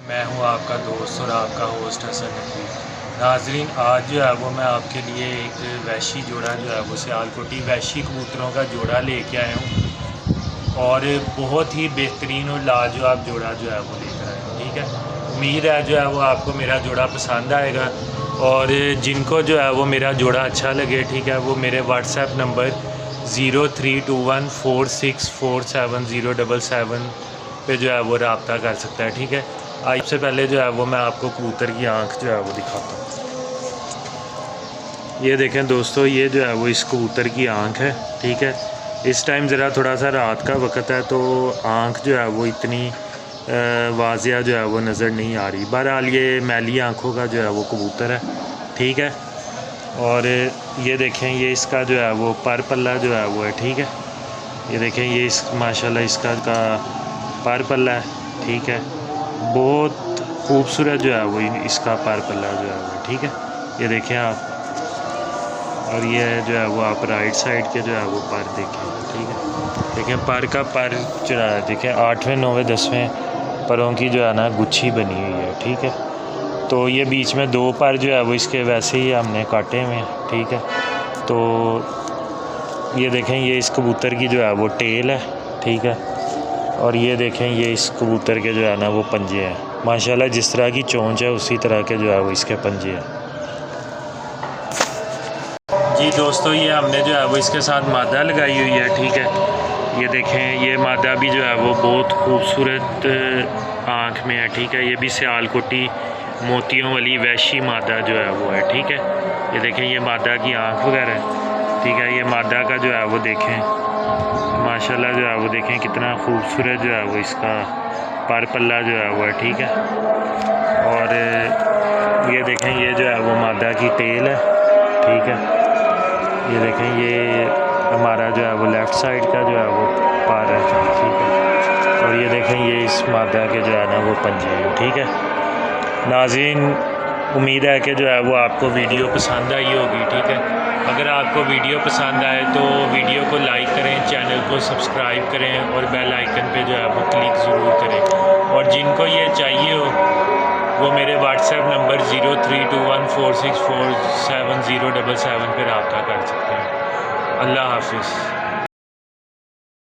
मैं हूं आपका दोस्त और आपका होस्ट हसन नकवी। नाजरीन, आज जो है वो मैं आपके लिए एक वैशी जोड़ा जो है वो सियालकोटी वैशी कबूतरों का जोड़ा लेके आया हूं और बहुत ही बेहतरीन और लाजवाब जोड़ा जो है वो लेकर आया हूँ। ठीक है, उम्मीद है जो है वो आपको मेरा जोड़ा पसंद आएगा और जिनको जो है वो मेरा जोड़ा अच्छा लगे, ठीक है, वो मेरे व्हाट्सएप नंबर 032146470777 पे जो है वो रब्ता कर सकता है। ठीक है, आज से पहले जो है वो मैं आपको कबूतर की आँख जो है वो दिखाता हूँ। ये देखें दोस्तों, ये जो है वो इस कबूतर की आँख है। ठीक है, इस टाइम ज़रा थोड़ा सा रात का वक्त है तो आँख जो है वो इतनी वाजिया जो है वो नज़र नहीं आ रही। बहरहाल ये मैली आँखों का जो है वो कबूतर है। ठीक है, और ये देखें, ये इसका जो है वो पर पल्ला जो है वो है। ठीक है, ये देखें, ये इस माशाल्लाह इसका पर पल्ला है। ठीक है, बहुत खूबसूरत जो है वो इसका पर पल्ला जो है वो। ठीक है, ये देखें आप, और ये जो है वो आप राइट साइड के जो है वो पर देखें। ठीक है, देखें पर का पर जो है, देखें 8वें 9वें 10वें परों की जो है ना गुच्छी बनी हुई है। ठीक है, तो ये बीच में 2 पर जो है वो इसके वैसे ही हमने काटे हुए हैं। ठीक है, तो ये देखें, ये इस कबूतर की जो है वो टेल है। ठीक है, और ये देखें, ये इस कबूतर के जो है ना वो पंजे हैं। माशाल्लाह जिस तरह की चोंच है उसी तरह के जो है वो इसके पंजे हैं। जी दोस्तों, ये हमने जो है वो इसके साथ मादा लगाई हुई है। ठीक है, ये देखें, ये मादा भी जो है वो बहुत खूबसूरत आँख में है। ठीक है, ये भी सियालकोटी मोतियों वाली वैशी मादा जो है वो है। ठीक है, ये देखें, ये मादा की आँख वगैरह है। ठीक है, ये मादा का जो है वो देखें, माशाल्लाह जो है वो देखें कितना खूबसूरत जो है वो इसका पर पल्ला जो है वो है। ठीक है, और ये देखें, ये जो है वो मादा की टेल है। ठीक है, ये देखें, ये हमारा जो है वो लेफ़्ट साइड का जो है वो पर है। ठीक है, और ये देखें, ये इस मादा के जो है ना वो पंजे हैं। ठीक है नाज़रीन, उम्मीद है कि जो है वो आपको वीडियो पसंद आई होगी। ठीक है, अगर आपको वीडियो पसंद आए तो वीडियो को लाइक करें, चैनल को सब्सक्राइब करें और बेल आइकन पे जो है वो क्लिक ज़रूर करें। और जिनको ये चाहिए हो वो मेरे व्हाट्सएप नंबर 032146470777 पर रब्ता कर सकते हैं। अल्लाह हाफिज़।